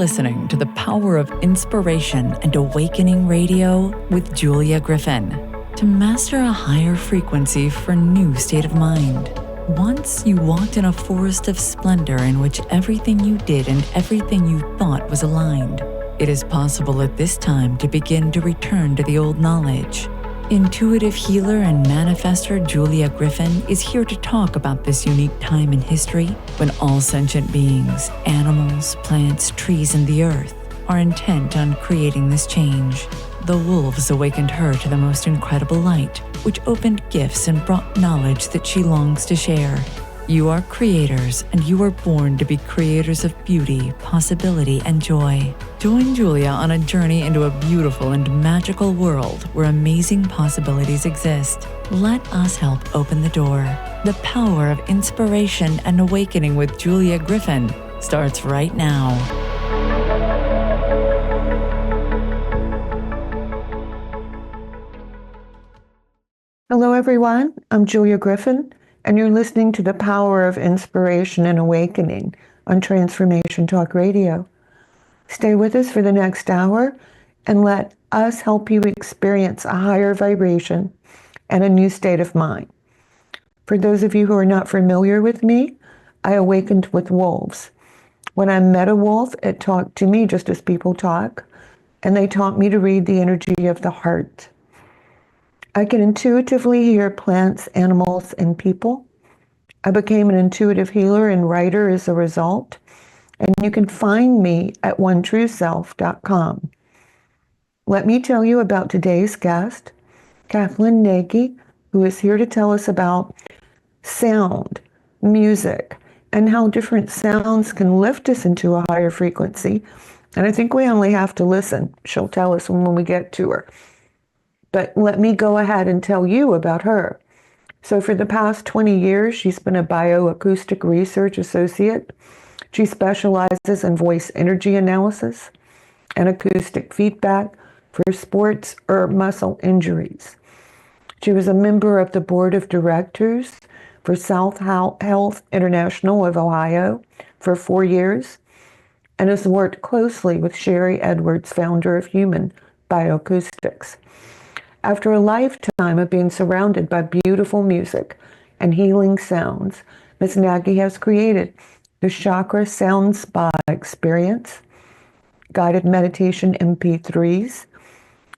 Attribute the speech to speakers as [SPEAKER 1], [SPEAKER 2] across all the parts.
[SPEAKER 1] listening to the Power of Inspiration and Awakening Radio with Julia Griffin. To master a higher frequency for a new state of mind. Once you walked in a forest of splendor in which everything you did and everything you thought was aligned. It is possible at this time to begin to return to the old knowledge. Intuitive healer and manifestor Julia Griffin is here to talk about this unique time in history when all sentient beings, animals, plants, trees, and the earth are intent on creating this change. The wolves awakened her to the most incredible light, which opened gifts and brought knowledge that she longs to share. You are creators, and you are born to be creators of beauty, possibility, and joy. Join Julia on a journey into a beautiful and magical world where amazing possibilities exist. Let us help open the door. The Power of Inspiration and Awakening with Julia Griffin starts right now.
[SPEAKER 2] Hello, everyone. I'm Julia Griffin, and you're listening to The Power of Inspiration and Awakening on Transformation Talk Radio. Stay with us for the next hour and let us help you experience a higher vibration and a new state of mind. For those of you who are not familiar with me, I awakened with wolves. When I met a wolf, it talked to me just as people talk, and they taught me to read the energy of the heart. I can intuitively hear plants, animals, and people. I became an intuitive healer and writer as a result, and you can find me at onetrueself.com. Let me tell you about today's guest, Kathleen Nagy, who is here to tell us about sound, music, and how different sounds can lift us into a higher frequency. And I think we only have to listen. She'll tell us when we get to her. But let me go ahead and tell you about her. So for the past 20 years, she's been a bioacoustic research associate. She specializes in voice energy analysis and acoustic feedback for sports or muscle injuries. She was a member of the board of directors for South Health International of Ohio for 4 years and has worked closely with Sherry Edwards, founder of Human Bioacoustics. After a lifetime of being surrounded by beautiful music and healing sounds, Ms. Nagy has created the Chakra Sound Spa experience, guided meditation MP3s.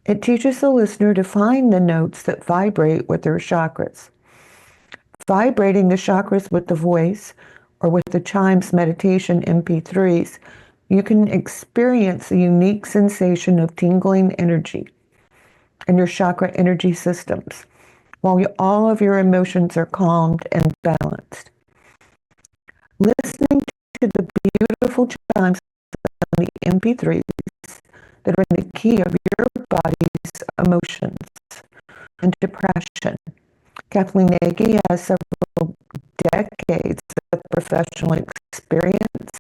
[SPEAKER 2] It teaches the listener to find the notes that vibrate with their chakras. Vibrating the chakras with the voice or with the Chimes meditation MP3s, you can experience a unique sensation of tingling energy in your chakra energy systems, while all of your emotions are calmed and balanced. Listening to the beautiful chimes on the MP3s that are in the key of your body's emotions and depression. Kathleen Nagy has several decades of professional experience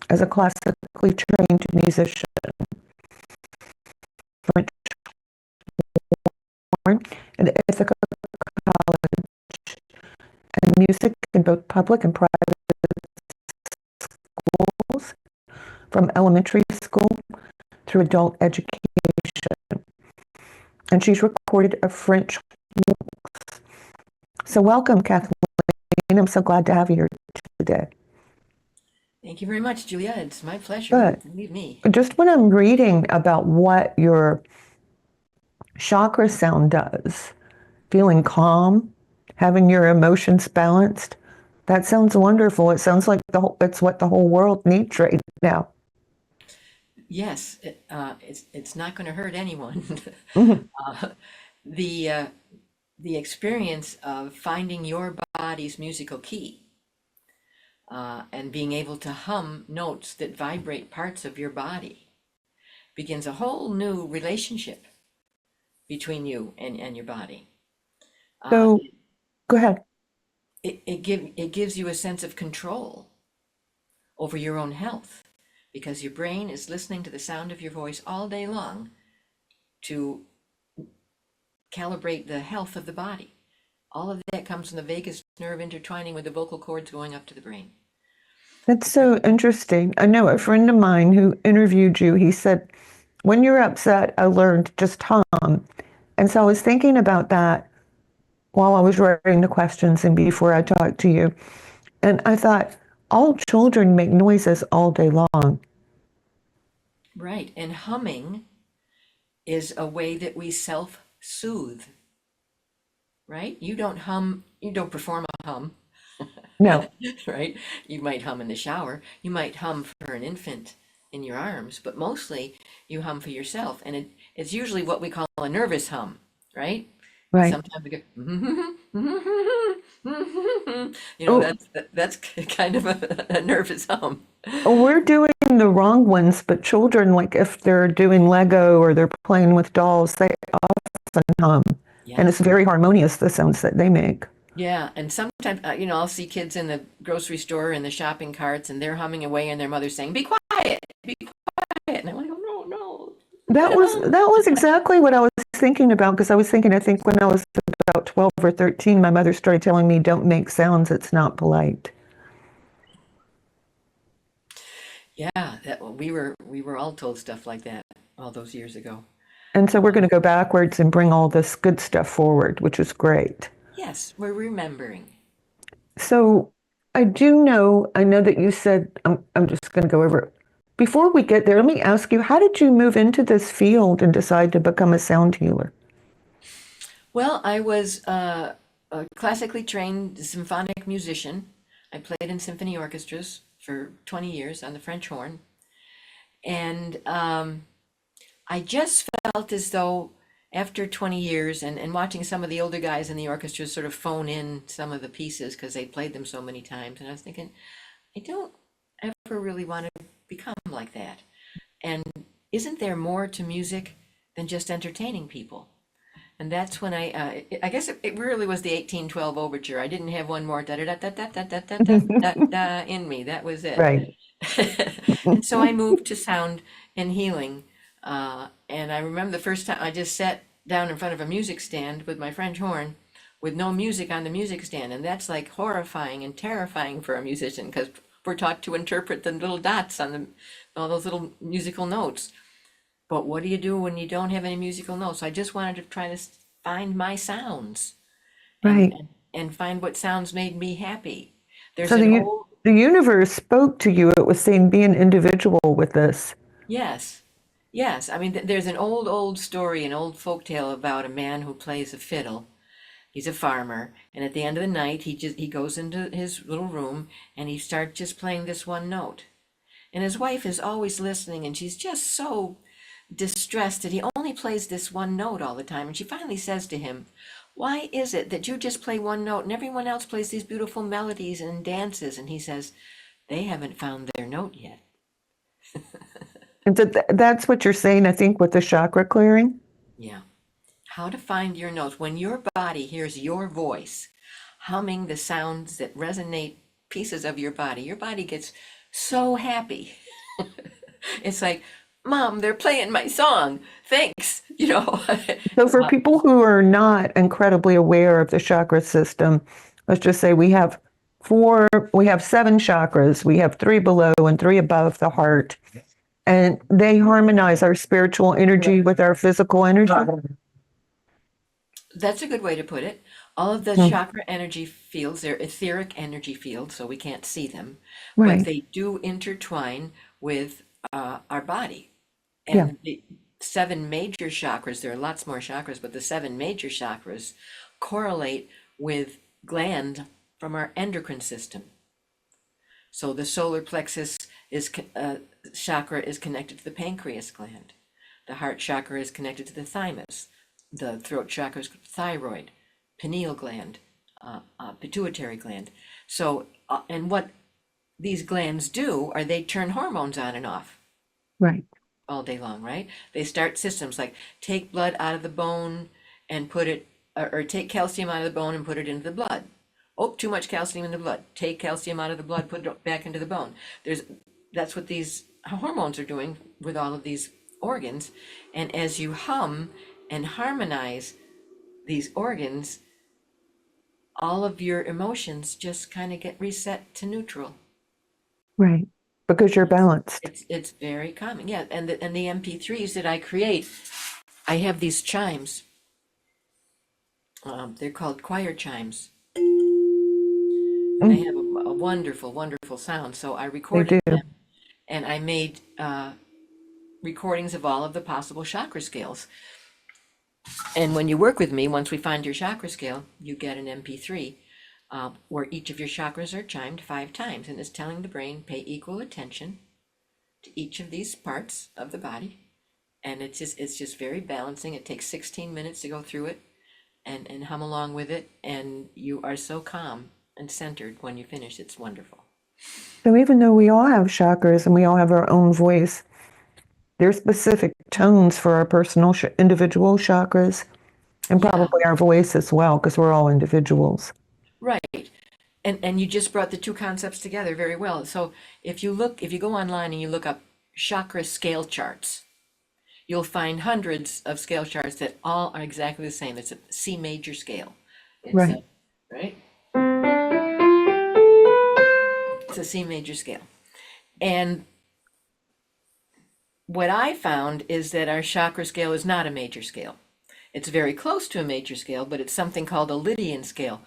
[SPEAKER 2] as a classically trained musician, French and Ithaca College, and music in both public and private schools, from elementary school through adult education. And she's recorded a French waltz. So welcome, Kathleen. I'm so glad to have you here today.
[SPEAKER 3] Thank you very much, Julia. It's my pleasure. Believe me.
[SPEAKER 2] Just when I'm reading about what your chakra sound does, feeling calm, having your emotions balanced, that sounds wonderful. It sounds like it's what the whole world needs right now.
[SPEAKER 3] Yes, it's not going to hurt anyone.
[SPEAKER 2] Mm-hmm.
[SPEAKER 3] The experience of finding your body's musical key and being able to hum notes that vibrate parts of your body begins a whole new relationship between you and your body.
[SPEAKER 2] So, go ahead.
[SPEAKER 3] It gives you a sense of control over your own health, because your brain is listening to the sound of your voice all day long to calibrate the health of the body. All of that comes from the vagus nerve intertwining with the vocal cords going up to the brain.
[SPEAKER 2] That's so interesting. I know a friend of mine who interviewed you, he said, when you're upset, I learned just hum. And so I was thinking about that while I was writing the questions and before I talked to you. And I thought, all children make noises all day long.
[SPEAKER 3] Right. And humming is a way that we self-soothe, right? You don't hum, you don't perform a hum,
[SPEAKER 2] No,
[SPEAKER 3] right? You might hum in the shower, you might hum for an infant in your arms, but mostly you hum for yourself. And it's usually what we call a nervous hum, right?
[SPEAKER 2] right.
[SPEAKER 3] Sometimes we go, you know,
[SPEAKER 2] Oh,
[SPEAKER 3] that's kind of a nervous hum.
[SPEAKER 2] we're doing the wrong ones, but children, like if they're doing Lego or they're playing with dolls, they often hum. And it's
[SPEAKER 3] Yes.
[SPEAKER 2] very harmonious, the sounds that they make.
[SPEAKER 3] Yeah, and sometimes, you know, I'll see kids in the grocery store in the shopping carts and they're humming away and their mother's saying, "Be quiet, be quiet." And I'm like, "Oh, no, no, let
[SPEAKER 2] That
[SPEAKER 3] it
[SPEAKER 2] was
[SPEAKER 3] hum."
[SPEAKER 2] that was exactly what I was thinking about because I was thinking I think when I was about 12 or 13 my mother started telling me don't make sounds, it's not polite.
[SPEAKER 3] Yeah, we were all told stuff like that all those years ago.
[SPEAKER 2] And so we're going
[SPEAKER 3] Um,
[SPEAKER 2] to go backwards and bring all this good stuff forward, which is great.
[SPEAKER 3] yes, we're remembering.
[SPEAKER 2] So I know that you said I'm just going to go over it. Before we get there, let me ask you, how did you move into this field and decide to become a sound healer?
[SPEAKER 3] Well, I was a classically trained symphonic musician. I played in symphony orchestras for 20 years on the French horn, and I just felt as though after 20 years and watching some of the older guys in the orchestra sort of phone in some of the pieces because they played them so many times, and I was thinking, I don't ever really want to become like that. And isn't there more to music than just entertaining people? And that's when I guess it really was the 1812 overture. I didn't have one more da da da da da da da da da da da in me. That was it.
[SPEAKER 2] Right.
[SPEAKER 3] And so I moved to sound and healing. And I remember the first time I just sat down in front of a music stand with my French horn with no music on the music stand. And that's like horrifying and terrifying for a musician because we're taught to interpret the little dots on all those little musical notes. But what do you do when you don't have any musical notes? So I just wanted to try to find my sounds and,
[SPEAKER 2] Right.
[SPEAKER 3] and, and find what sounds made me happy. There's
[SPEAKER 2] So
[SPEAKER 3] an old,
[SPEAKER 2] the universe spoke to you. It was saying, be an individual with this.
[SPEAKER 3] yes, yes. I mean, there's an old story, an old folk tale about a man who plays a fiddle. He's a farmer, and at the end of the night, he goes into his little room and he starts just playing this one note. And his wife is always listening, and she's just so distressed that he only plays this one note all the time. And she finally says to him, "Why is it that you just play one note and everyone else plays these beautiful melodies and dances?" And he says, "They haven't found their note yet."
[SPEAKER 2] And so that's what you're saying, I think, with the chakra clearing.
[SPEAKER 3] Yeah. How to find your notes. When your body hears your voice humming the sounds that resonate pieces of your body gets so happy. It's like, "Mom, they're playing my song. Thanks." You know.
[SPEAKER 2] So for people who are not incredibly aware of the chakra system, let's just say we have seven chakras. We have three below and three above the heart. And they harmonize our spiritual energy with our physical energy.
[SPEAKER 3] That's a good way to put it. All of the
[SPEAKER 2] Hmm.
[SPEAKER 3] chakra energy fields, they're etheric energy fields, so we can't see them, but
[SPEAKER 2] Right.
[SPEAKER 3] they do intertwine with our body.
[SPEAKER 2] Yeah.
[SPEAKER 3] And the seven major chakras, there are lots more chakras, but the seven major chakras correlate with gland from our endocrine system. So the solar plexus chakra is connected to the pancreas gland. The heart chakra is connected to the thymus. The throat chakra is thyroid, pineal gland, pituitary gland. So, and what these glands do are they turn hormones on and off
[SPEAKER 2] Right.
[SPEAKER 3] all day long, right? They start systems like take blood out of the bone and put it, or take calcium out of the bone and put it into the blood. Oh, too much calcium in the blood. Take calcium out of the blood, put it back into the bone. That's what these hormones are doing with all of these organs. And as you hum and harmonize these organs, all of your emotions just kind of get reset to neutral.
[SPEAKER 2] Right. Because you're balanced.
[SPEAKER 3] It's very calming. Yeah, and the MP3s that I create, I have these chimes. They're called choir chimes, and they
[SPEAKER 2] Mm,
[SPEAKER 3] have a wonderful, wonderful sound. So I
[SPEAKER 2] they
[SPEAKER 3] recorded
[SPEAKER 2] do.
[SPEAKER 3] them, and I made recordings of all of the possible chakra scales. And when you work with me, once we find your chakra scale, you get an MP3 where each of your chakras are chimed 5 times, and it's telling the brain pay equal attention to each of these parts of the body. And it's just very balancing. It takes 16 minutes to go through it and hum along with it, and you are so calm and centered when you finish. It's wonderful.
[SPEAKER 2] So even though we all have chakras and we all have our own voice, there's specific tones for our personal individual chakras and
[SPEAKER 3] Yeah,
[SPEAKER 2] probably our voice as well, because we're all individuals.
[SPEAKER 3] right. And you just brought the two concepts together very well. So if you go online and you look up chakra scale charts, you'll find hundreds of scale charts that all are exactly the same. It's a C major scale. It's
[SPEAKER 2] Right.
[SPEAKER 3] a, right? It's a C major scale. And what I found is that our chakra scale is not a major scale. It's very close to a major scale, but it's something called a Lydian scale.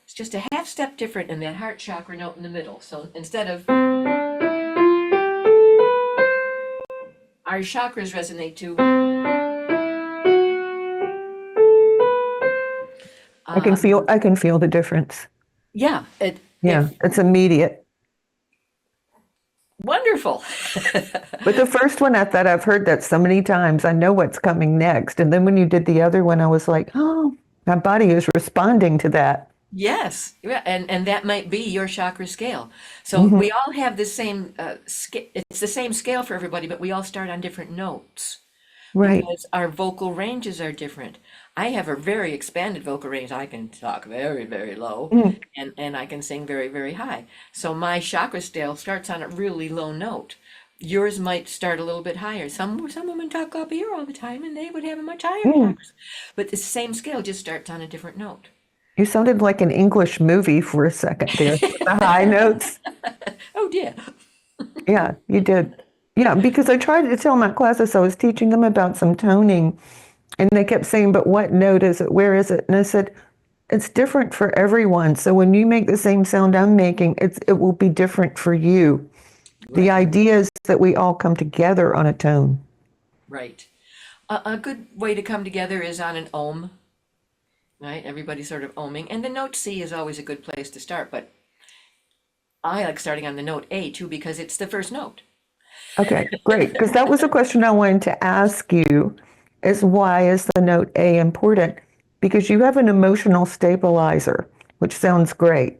[SPEAKER 3] It's just a half step different in that heart chakra note in the middle. So instead of our chakras resonate to
[SPEAKER 2] I can feel the difference.
[SPEAKER 3] yeah,
[SPEAKER 2] Yeah, it's immediate.
[SPEAKER 3] wonderful.
[SPEAKER 2] But the first one, I thought I've heard that so many times. I know what's coming next. And then when you did the other one, I was like, oh, my body is responding to that.
[SPEAKER 3] Yes, yeah, and that might be your chakra scale. So
[SPEAKER 2] Hmm.
[SPEAKER 3] we all have the same it's the same scale for everybody, but we all start on different notes
[SPEAKER 2] Right.
[SPEAKER 3] because our vocal ranges are different. I have a very expanded vocal range. I can talk very, very low,
[SPEAKER 2] Mm.
[SPEAKER 3] and I can sing very, very high. So my chakra scale starts on a really low note. Yours might start a little bit higher. Some women talk up here all the time, and they would have a much higher
[SPEAKER 2] Mm.
[SPEAKER 3] chakra. But the same scale just starts on a different note.
[SPEAKER 2] You sounded like an English movie for a second there. The high notes.
[SPEAKER 3] Oh dear.
[SPEAKER 2] Yeah, you did. Yeah, because I tried to tell my classes, I was teaching them about some toning, and they kept saying, but what note is it? Where is it? And I said, it's different for everyone. So when you make the same sound I'm making, it will be different for you. The
[SPEAKER 3] Right,
[SPEAKER 2] idea is that we all come together on a tone.
[SPEAKER 3] right. A good way to come together is on an ohm, right? Everybody sort of ohming, and the note C is always a good place to start. But I like starting on the note A too because it's the first note.
[SPEAKER 2] Okay, great. Because that was a question I wanted to ask you is why is the note A important? Because you have an emotional stabilizer, which sounds great.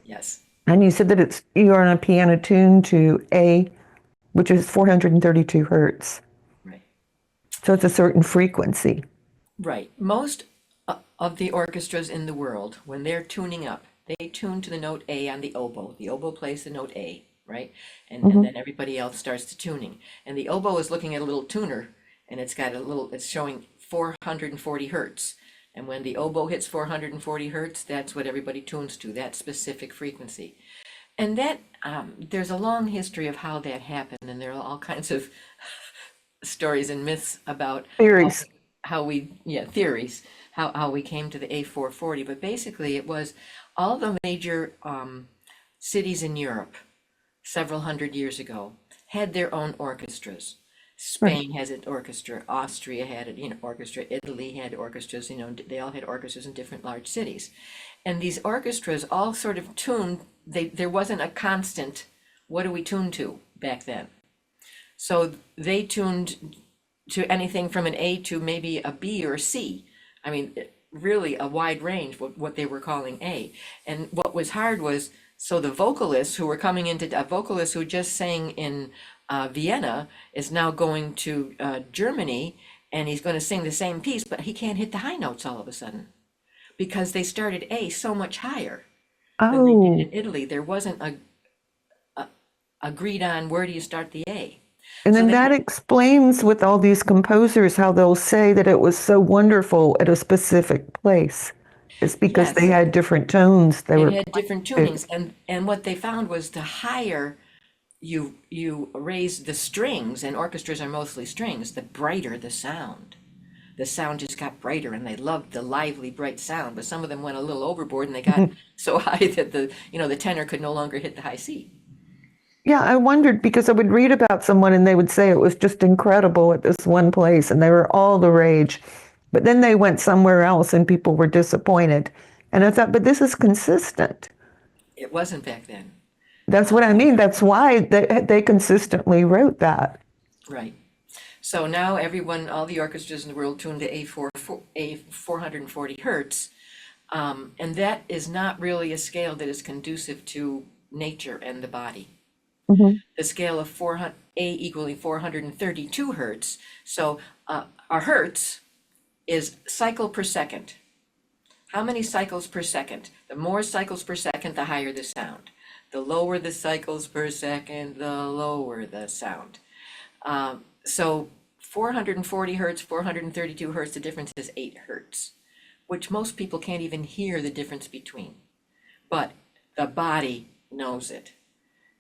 [SPEAKER 3] Yes,
[SPEAKER 2] And you said that you're on a piano tuned to A, which is 432 hertz.
[SPEAKER 3] right,
[SPEAKER 2] So it's a certain frequency.
[SPEAKER 3] right. Most of the orchestras in the world, when they're tuning up, they tune to the note A on the oboe. The oboe plays the note A, right? And
[SPEAKER 2] Hmm.
[SPEAKER 3] then everybody else starts to tuning. And the oboe is looking at a little tuner, and it's showing 440 hertz. And when the oboe hits 440 hertz, that's what everybody tunes to, that specific frequency. And that there's a long history of how that happened, and there are all kinds of stories and myths about
[SPEAKER 2] Theories.
[SPEAKER 3] theories how we came to the A440. But basically, it was all the major cities in Europe several hundred years ago had their own orchestras.
[SPEAKER 2] Right.
[SPEAKER 3] Spain has an orchestra, Austria had an orchestra, Italy had orchestras, they all had orchestras in different large cities. And these orchestras all sort of tuned, there wasn't a constant, what do we tune to back then? So they tuned to anything from an A to maybe a B or a C. I mean, really a wide range, what they were calling A. And what was hard was, so the vocalists who were coming into, a vocalist who just sang in Vienna is now going to Germany, and he's going to sing the same piece, but he can't hit the high notes all of a sudden because they started A so much higher than they did
[SPEAKER 2] Oh,
[SPEAKER 3] in Italy. There wasn't agreed on where do you start the A.
[SPEAKER 2] and
[SPEAKER 3] So
[SPEAKER 2] then
[SPEAKER 3] they,
[SPEAKER 2] that explains with all these composers how they'll say that it was so wonderful at a specific place. It's because they
[SPEAKER 3] yes,
[SPEAKER 2] had different tones they
[SPEAKER 3] it
[SPEAKER 2] were
[SPEAKER 3] had different
[SPEAKER 2] playing
[SPEAKER 3] tunings, and what they found was the higher you raise the strings, and orchestras are mostly strings, the brighter the sound. The sound just got brighter, and they loved the lively, bright sound, but some of them went a little overboard, and they got so high that the tenor could no longer hit the high C.
[SPEAKER 2] Yeah, I wondered because I would read about someone and they would say it was just incredible at this one place and they were all the rage. But then they went somewhere else and people were disappointed. And I thought, but this is consistent.
[SPEAKER 3] It wasn't back then.
[SPEAKER 2] That's what I mean. That's why they consistently wrote that.
[SPEAKER 3] Right. So now all the orchestras in the world tune to A 440 hertz. And that is not really a scale that is conducive to nature and the body.
[SPEAKER 2] Mm-hmm.
[SPEAKER 3] The scale of A equaling 432 hertz. So our hertz is cycle per second. How many cycles per second? The more cycles per second, the higher the sound. The lower the cycles per second, the lower the sound. So 440 hertz, 432 hertz, the difference is 8 hertz, which most people can't even hear the difference between. But the body knows it.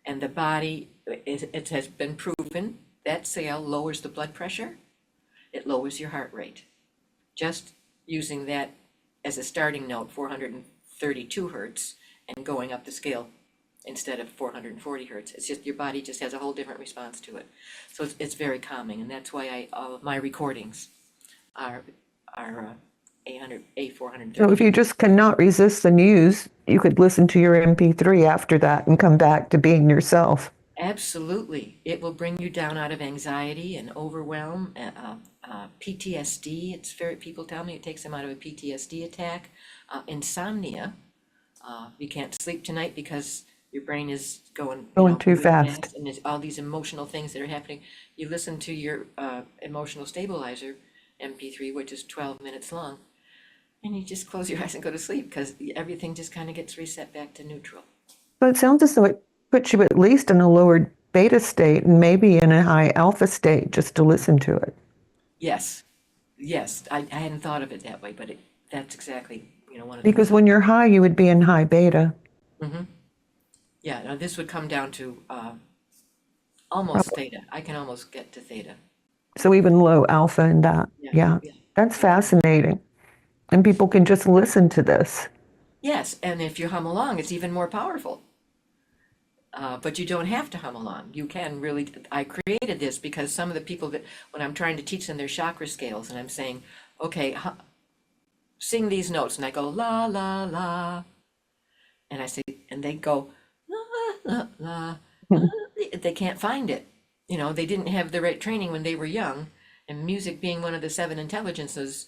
[SPEAKER 3] And the body, it has been proven that scale lowers the blood pressure. It lowers your heart rate. Just using that as a starting note, 432 hertz, and going up the scale instead of 440 hertz. It's just your body just has a whole different response to it. So it's very calming, and that's why all of my recordings are A430.
[SPEAKER 2] So if you just cannot resist the news, you could listen to your MP3 after that and come back to being yourself.
[SPEAKER 3] Absolutely. It will bring you down out of anxiety and overwhelm, PTSD. People tell me it takes them out of a PTSD attack. Insomnia. You can't sleep tonight because your brain is going
[SPEAKER 2] Too fast.
[SPEAKER 3] and there's all these emotional things that are happening. You listen to your emotional stabilizer MP3, which is 12 minutes long, and you just close your eyes and go to sleep because everything just kind of gets reset back to neutral.
[SPEAKER 2] But it sounds as though it puts you at least in a lowered beta state and maybe in a high alpha state just to listen to it.
[SPEAKER 3] Yes, I hadn't thought of it that way, but that's exactly one of the.
[SPEAKER 2] Because when you're high, you would be in high beta.
[SPEAKER 3] Mm-hmm. Yeah, now this would come down to almost theta. I can almost get to theta.
[SPEAKER 2] So even low alpha in that. Yeah. That's fascinating. And people can just listen to this.
[SPEAKER 3] Yes, and if you hum along, it's even more powerful. But you don't have to hum along. You can really, I created this because some of the people that, when I'm trying to teach them their chakra scales and I'm saying, okay, sing these notes, and I go, la, la, la. And I say, and they go, la, la, la. They can't find it. They didn't have the right training when they were young, and music being one of the 7 intelligences,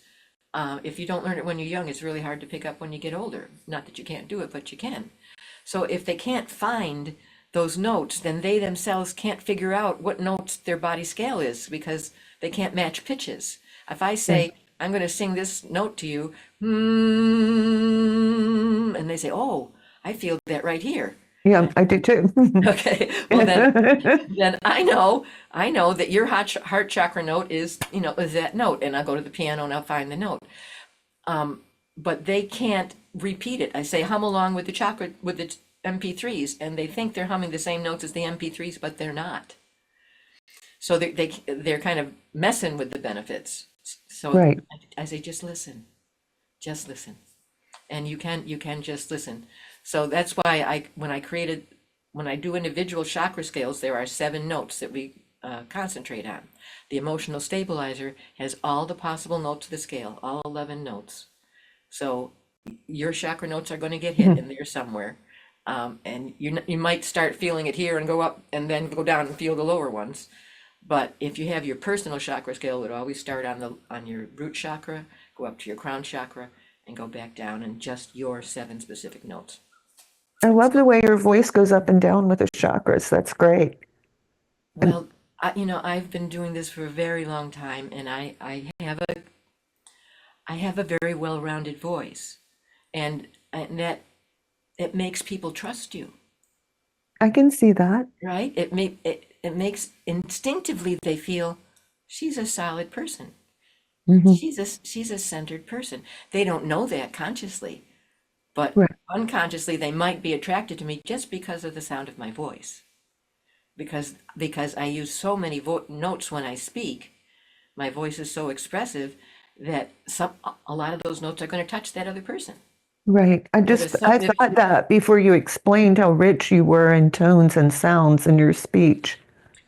[SPEAKER 3] if you don't learn it when you're young, it's really hard to pick up when you get older. Not that you can't do it, but you can. So if they can't find those notes, then they themselves can't figure out what notes their body scale is because they can't match pitches. If I say, I'm going to sing this note to you, and they say, oh, I feel that right here.
[SPEAKER 2] Yeah, I do too.
[SPEAKER 3] Okay, well then I know that your heart chakra note is that note, and I'll go to the piano and I'll find the note. But they can't repeat it. I say hum along with the chakra with the MP3s, and they think they're humming the same notes as the MP3s, but they're not. So they're kind of messing with the benefits. So
[SPEAKER 2] right.
[SPEAKER 3] I say just listen, and you can just listen. So that's why when I do individual chakra scales, there are 7 notes that we concentrate on. The emotional stabilizer has all the possible notes of the scale, all 11 notes. So your chakra notes are going to get hit in there somewhere. And you might start feeling it here and go up and then go down and feel the lower ones. But if you have your personal chakra scale, it would always start on your root chakra, go up to your crown chakra, and go back down, and just your 7 specific notes.
[SPEAKER 2] I love the way your voice goes up and down with the chakras. That's great.
[SPEAKER 3] Well, I've been doing this for a very long time, and I have a very well-rounded voice, and that it makes people trust you.
[SPEAKER 2] I can see that.
[SPEAKER 3] Right? It makes instinctively they feel she's a solid person. Mm-hmm. She's a centered person. They don't know that consciously, but unconsciously they might be attracted to me just because of the sound of my voice. because I use so many notes when I speak. My voice is so expressive that a lot of those notes are going to touch that other person.
[SPEAKER 2] Right. I thought that before you explained how rich you were in tones and sounds in your speech.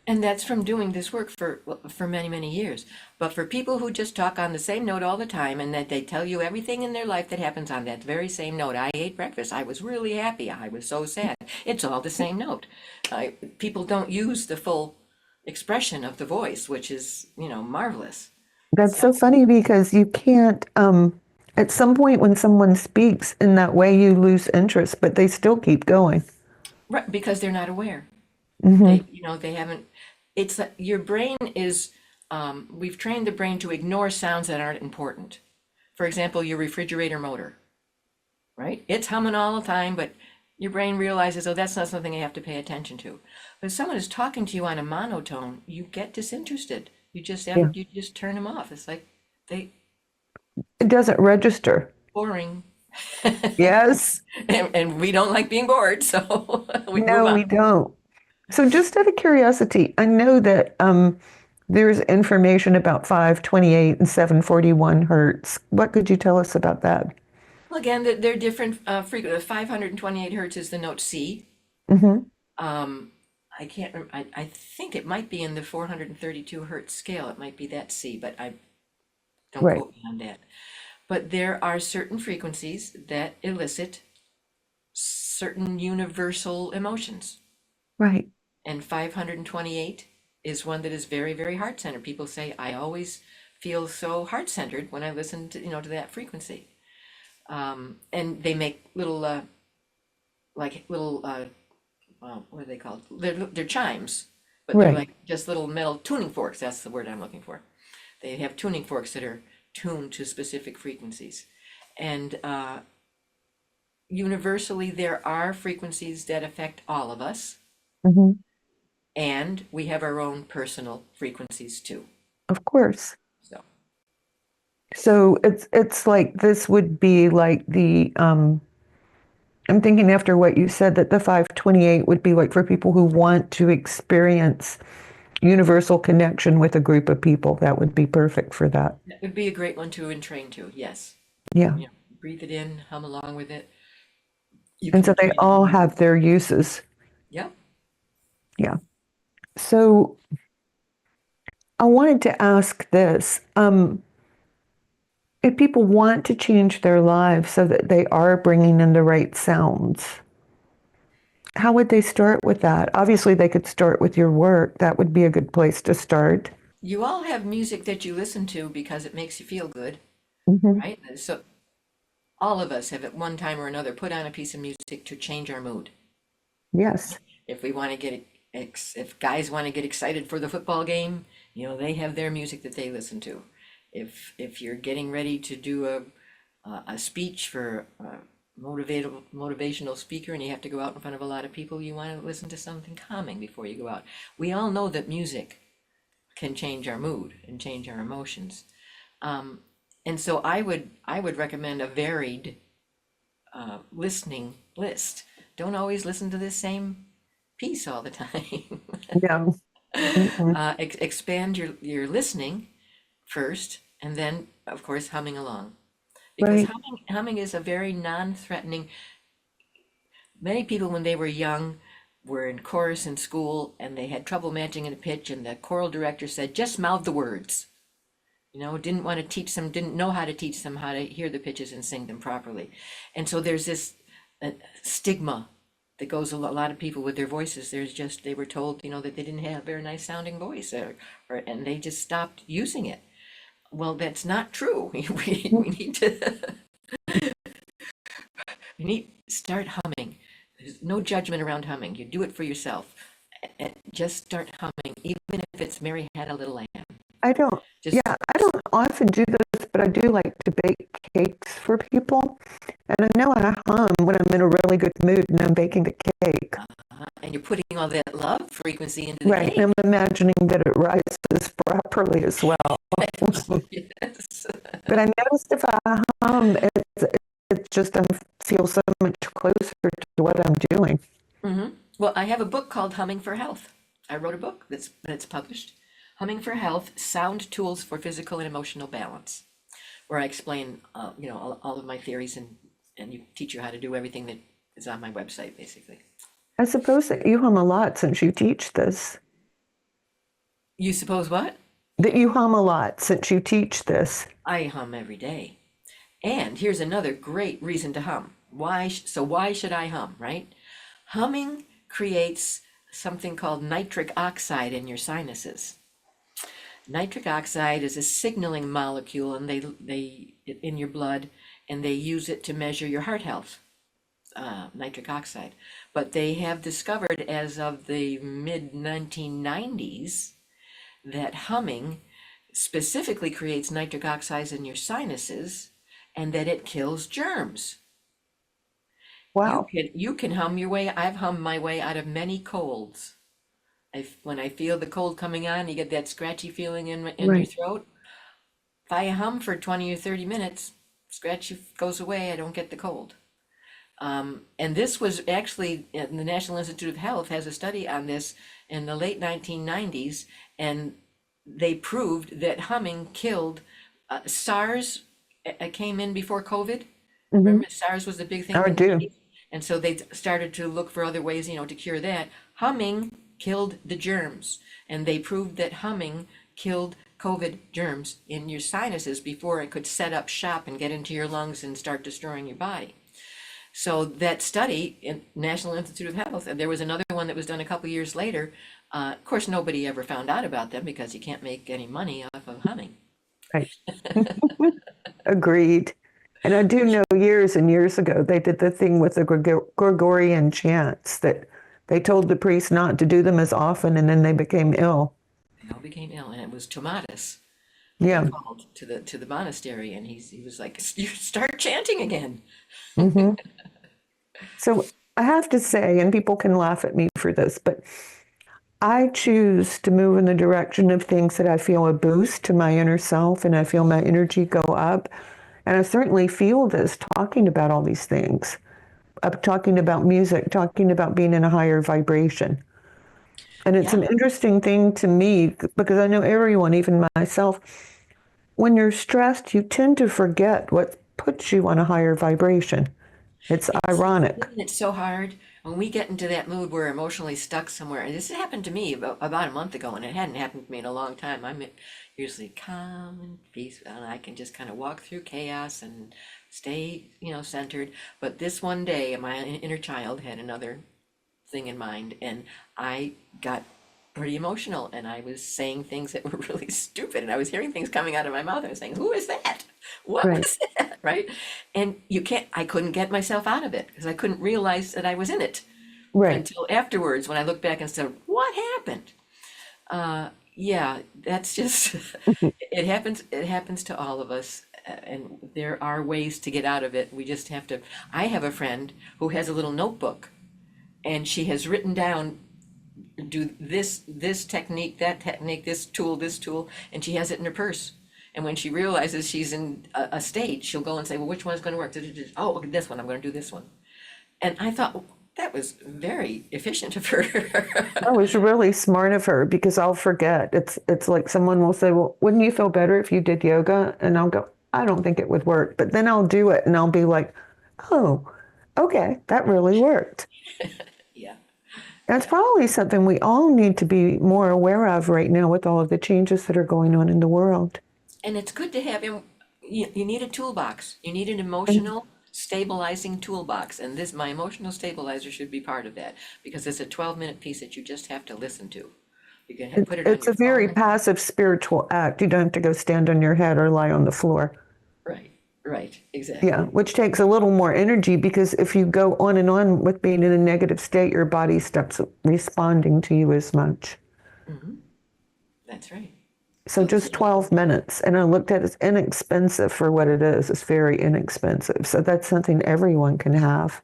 [SPEAKER 3] And that's from doing this work for many, many years. But for people who just talk on the same note all the time, and that they tell you everything in their life that happens on that very same note. I ate breakfast. I was really happy. I was so sad. It's all the same note. People don't use the full expression of the voice, which is, marvelous.
[SPEAKER 2] That's so funny because you can't, at some point when someone speaks in that way, you lose interest, but they still keep going.
[SPEAKER 3] Right, because they're not aware.
[SPEAKER 2] Mm-hmm.
[SPEAKER 3] They haven't, it's your brain is, we've trained the brain to ignore sounds that aren't important. For example, your refrigerator motor, right? It's humming all the time, but your brain realizes, oh, that's not something I have to pay attention to. But if someone is talking to you on a monotone, you get disinterested. You just
[SPEAKER 2] Yeah.
[SPEAKER 3] you just turn them off. It's like
[SPEAKER 2] It doesn't register.
[SPEAKER 3] boring.
[SPEAKER 2] Yes.
[SPEAKER 3] And we don't like being bored, so we move
[SPEAKER 2] No,
[SPEAKER 3] on.
[SPEAKER 2] we don't. So just out of curiosity, I know that there's information about 528 and 741 hertz. What could you tell us about that?
[SPEAKER 3] Well, again, they're different frequency. 528 hertz is the note C.
[SPEAKER 2] Mm-hmm.
[SPEAKER 3] I can't remember. I think it might be in the 432 hertz scale. It might be that C, but I don't
[SPEAKER 2] Right.
[SPEAKER 3] quote me on that. But there are certain frequencies that elicit certain universal emotions.
[SPEAKER 2] Right.
[SPEAKER 3] And 528 is one that is very, very heart-centered. People say, I always feel so heart-centered when I listen to that frequency. And they make little, what are they called? They're chimes, but they're
[SPEAKER 2] Right.
[SPEAKER 3] like just little metal tuning forks. That's the word I'm looking for. They have tuning forks that are tuned to specific frequencies. And universally, there are frequencies that affect all of us.
[SPEAKER 2] Mm-hmm.
[SPEAKER 3] And we have our own personal frequencies too.
[SPEAKER 2] Of course.
[SPEAKER 3] So
[SPEAKER 2] So it's like this would be like the I'm thinking after what you said that the 528 would be like for people who want to experience universal connection with a group of people. That would be perfect for that.
[SPEAKER 3] that would be a great one to entrain to. Yes.
[SPEAKER 2] Yeah.
[SPEAKER 3] Breathe it in, hum along with it. You
[SPEAKER 2] And
[SPEAKER 3] can
[SPEAKER 2] so they
[SPEAKER 3] train
[SPEAKER 2] all
[SPEAKER 3] it.
[SPEAKER 2] have their uses.
[SPEAKER 3] Yeah.
[SPEAKER 2] Yeah. So I wanted to ask this. If people want to change their lives so that they are bringing in the right sounds, how would they start with that? Obviously, they could start with your work. That would be a good place to start.
[SPEAKER 3] You all have music that you listen to because it makes you feel good,
[SPEAKER 2] Mm-hmm.
[SPEAKER 3] right? So all of us have at one time or another put on a piece of music to change our mood.
[SPEAKER 2] Yes.
[SPEAKER 3] If we want to if guys want to get excited for the football game, they have their music that they listen to. If you're getting ready to do a speech for a motivational speaker and you have to go out in front of a lot of people, you want to listen to something calming before you go out. We all know that music can change our mood and change our emotions. And so I would recommend a varied listening list. Don't always listen to the same piece all the time.
[SPEAKER 2] Yeah. Mm-hmm.
[SPEAKER 3] Expand your listening first, and then of course humming along, because
[SPEAKER 2] Right.
[SPEAKER 3] humming is a very non-threatening. Many people when they were young were in chorus in school and they had trouble matching in a pitch, and the choral director said, just mouth the words. Didn't want to teach them, didn't know how to teach them how to hear the pitches and sing them properly. And so there's this stigma that goes a lot of people with their voices. They were told, that they didn't have a very nice sounding voice, and they just stopped using it. Well, that's not true. We need to start humming. There's no judgment around humming. You do it for yourself. And just start humming, even if it's Mary Had a Little Lamb.
[SPEAKER 2] I don't,
[SPEAKER 3] Just
[SPEAKER 2] yeah, I don't often do this, but I do like to bake cakes for people. And I know I hum when I'm in a really good mood and I'm baking the cake.
[SPEAKER 3] and you're putting all that love frequency into the
[SPEAKER 2] Right.
[SPEAKER 3] cake.
[SPEAKER 2] And I'm imagining that it rises properly as well.
[SPEAKER 3] Yes.
[SPEAKER 2] But I noticed if I hum, it's just I feel so much closer to what I'm doing.
[SPEAKER 3] Well, I have a book called Humming for Health. I wrote a book that's published, Humming for Health: Sound Tools for Physical and Emotional Balance, where I explain, all of my theories and you teach you how to do everything that is on my website, basically.
[SPEAKER 2] I suppose that you hum a lot since you teach this.
[SPEAKER 3] You suppose what?
[SPEAKER 2] That you hum a lot since you teach this.
[SPEAKER 3] I hum every day. And here's another great reason to hum. Why should I hum, right? Humming creates something called nitric oxide in your sinuses. Nitric oxide is a signaling molecule, and they in your blood, and they use it to measure your heart health. Nitric oxide. But they have discovered as of the mid 1990s that humming specifically creates nitric oxides in your sinuses, and that it kills germs.
[SPEAKER 2] Wow.
[SPEAKER 3] You can hum your way. I've hummed my way out of many colds. When I feel the cold coming on, you get that scratchy feeling in your
[SPEAKER 2] Right.
[SPEAKER 3] throat. If I hum for 20 or 30 minutes, scratch goes away. I don't get the cold. And this was actually, the National Institute of Health has a study on this in the late 1990s, and they proved that humming killed SARS. Came in before COVID. Remember, SARS was the big thing.
[SPEAKER 2] I
[SPEAKER 3] in the
[SPEAKER 2] do.
[SPEAKER 3] 90s? And so they started to look for other ways, to cure that. Humming killed the germs, and they proved that humming killed COVID germs in your sinuses before it could set up shop and get into your lungs and start destroying your body. So that study in National Institute of Health, and there was another one that was done a couple years later. Of course, nobody ever found out about them because you can't make any money off of humming.
[SPEAKER 2] Right. Agreed. And I do know years and years ago, they did the thing with the Gregorian chants that they told the priests not to do them as often, and then they became ill.
[SPEAKER 3] They all became ill, and it was Tomatis.
[SPEAKER 2] Yeah.
[SPEAKER 3] Called to the monastery, and he was like, "You start chanting again."
[SPEAKER 2] So I have to say, and people can laugh at me for this, but I choose to move in the direction of things that I feel a boost to my inner self, and I feel my energy go up. And I certainly feel this talking about all these things. I'm talking about music, talking about being in a higher vibration. And it's an interesting thing to me because I know everyone, even myself, when you're stressed, you tend to forget what puts you on a higher vibration. It's ironic.
[SPEAKER 3] Isn't it so hard when we get into that mood, we're emotionally stuck somewhere? And this happened to me about a month ago, and it hadn't happened to me in a long time. I'm usually calm and peaceful, and I can just kind of walk through chaos and stay, centered. But this one day, my inner child had another thing in mind, and I got pretty emotional, and I was saying things that were really stupid, and I was hearing things coming out of my mouth, and I was saying, "Who is that? What was that?" Right? And I couldn't get myself out of it because I couldn't realize that I was in it until afterwards when I looked back and said, "What happened?" Yeah, that's just it happens to all of us, and there are ways to get out of it. We just have to. I have a friend who has a little notebook, and she has written down, do this technique, that technique, this tool, and she has it in her purse. And when she realizes she's in a state, she'll go and say, "Well, which one's going to work?" "Oh, okay, this one, I'm going to do this one." And I thought, well, that was very efficient of her.
[SPEAKER 2] That was really smart of her because I'll forget. It's like someone will say, "Well, wouldn't you feel better if you did yoga?" And I'll go, "I don't think it would work." But then I'll do it and I'll be like, "Oh, okay, that really worked."
[SPEAKER 3] Yeah.
[SPEAKER 2] That's probably something we all need to be more aware of right now with all of the changes that are going on in the world.
[SPEAKER 3] And it's good to have him. You need a toolbox. You need an emotional stabilizing toolbox, and my emotional stabilizer should be part of that because it's a 12-minute piece that you just have to listen to. You can put it on
[SPEAKER 2] It's
[SPEAKER 3] your
[SPEAKER 2] a very
[SPEAKER 3] phone.
[SPEAKER 2] passive spiritual act. You don't have to go stand on your head or lie on the floor.
[SPEAKER 3] Right, exactly.
[SPEAKER 2] Yeah, which takes a little more energy because if you go on and on with being in a negative state, your body stops responding to you as much.
[SPEAKER 3] That's right.
[SPEAKER 2] So just 12 minutes. And I looked at it as inexpensive for what it is. It's very inexpensive. So that's something everyone can have.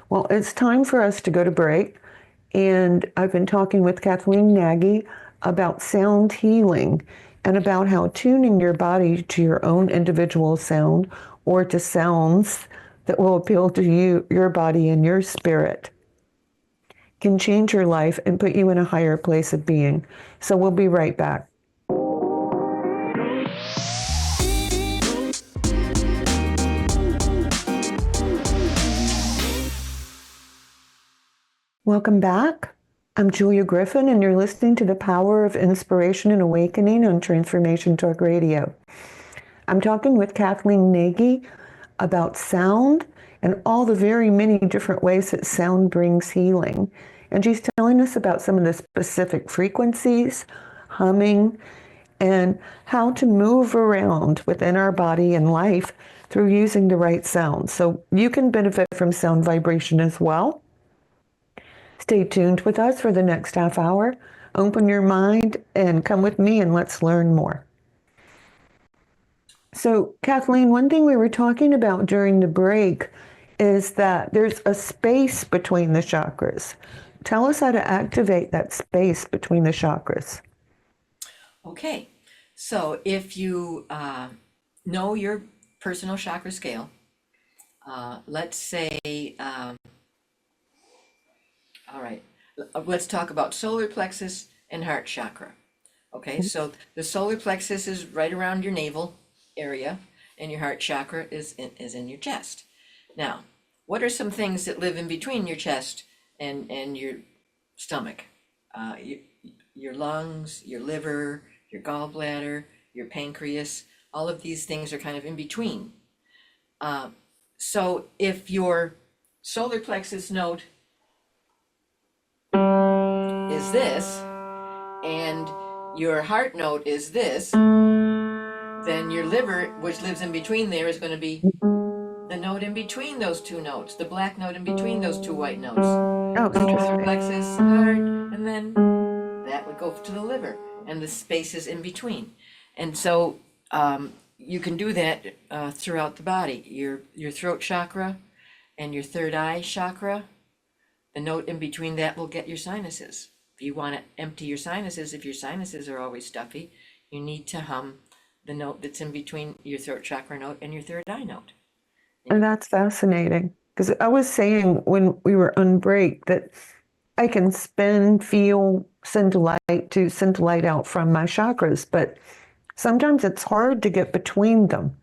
[SPEAKER 2] Well, it's time for us to go to break. And I've been talking with Kathleen Nagy about sound healing and about how tuning your body to your own individual sound or to sounds that will appeal to you, your body, and your spirit can change your life and put you in a higher place of being. So we'll be right back. Welcome back. I'm Julia Griffin, and you're listening to The Power of Inspiration and Awakening on Transformation Talk Radio. I'm talking with Kathleen Nagy about sound and all the very many different ways that sound brings healing. And she's telling us about some of the specific frequencies, humming, and how to move around within our body and life through using the right sound. So you can benefit from sound vibration as well. Stay tuned with us for the next half hour. Open your mind and come with me and let's learn more. So, Kathleen, one thing we were talking about during the break is that there's a space between the chakras. Tell us how to activate that space between the chakras.
[SPEAKER 3] Okay, so if you know your personal chakra scale, let's say, all right, let's talk about solar plexus and heart chakra. Okay, so the solar plexus is right around your navel area, and your heart chakra is in your chest. Now, what are some things that live in between your chest and your stomach? Your lungs, your liver, your gallbladder, your pancreas, all of these things are kind of in between. So if your solar plexus note is this, and your heart note is this, then your liver, which lives in between there, is going to be the note in between those two notes, the black note in between those two white notes.
[SPEAKER 2] Oh,
[SPEAKER 3] Solar
[SPEAKER 2] interesting.
[SPEAKER 3] plexus, heart, and then that would go to the liver, and the space is in between. And so you can do that throughout the body. Your throat chakra and your third eye chakra, the note in between that will get your sinuses. If you want to empty your sinuses, if your sinuses are always stuffy, you need to hum the note that's in between your throat chakra note and your third eye note.
[SPEAKER 2] And that's fascinating, because I was saying when we were on break that I can spin, feel, send light out from my chakras, but sometimes it's hard to get between them.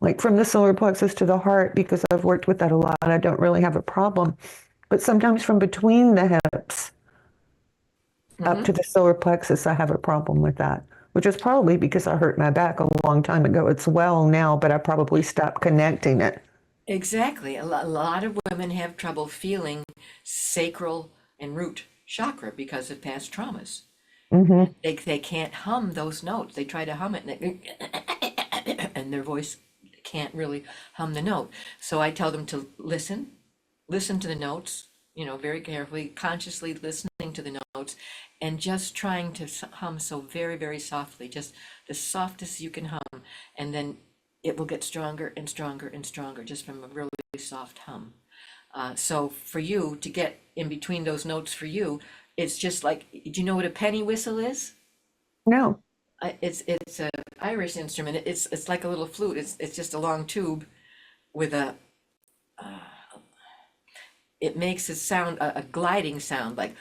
[SPEAKER 2] Like from the solar plexus to the heart, because I've worked with that a lot, I don't really have a problem. But sometimes from between the hips up to the solar plexus, I have a problem with that, which is probably because I hurt my back a long time ago. It's well now, but I probably stopped connecting it.
[SPEAKER 3] Exactly. A lot of women have trouble feeling sacral and root chakra because of past traumas.
[SPEAKER 2] Mm-hmm.
[SPEAKER 3] They can't hum those notes. They try to hum it and their voice can't really hum the note. So I tell them to listen to the notes, very carefully, consciously listening to the notes, and just trying to hum so very, very softly, just the softest you can hum, and then it will get stronger and stronger and stronger just from a really soft hum. So for you to get in between those notes for you, it's just like, do you know what a penny whistle is?
[SPEAKER 2] No.
[SPEAKER 3] It's a Irish instrument. It's like a little flute. It's just a long tube with it makes a sound, a gliding sound, like.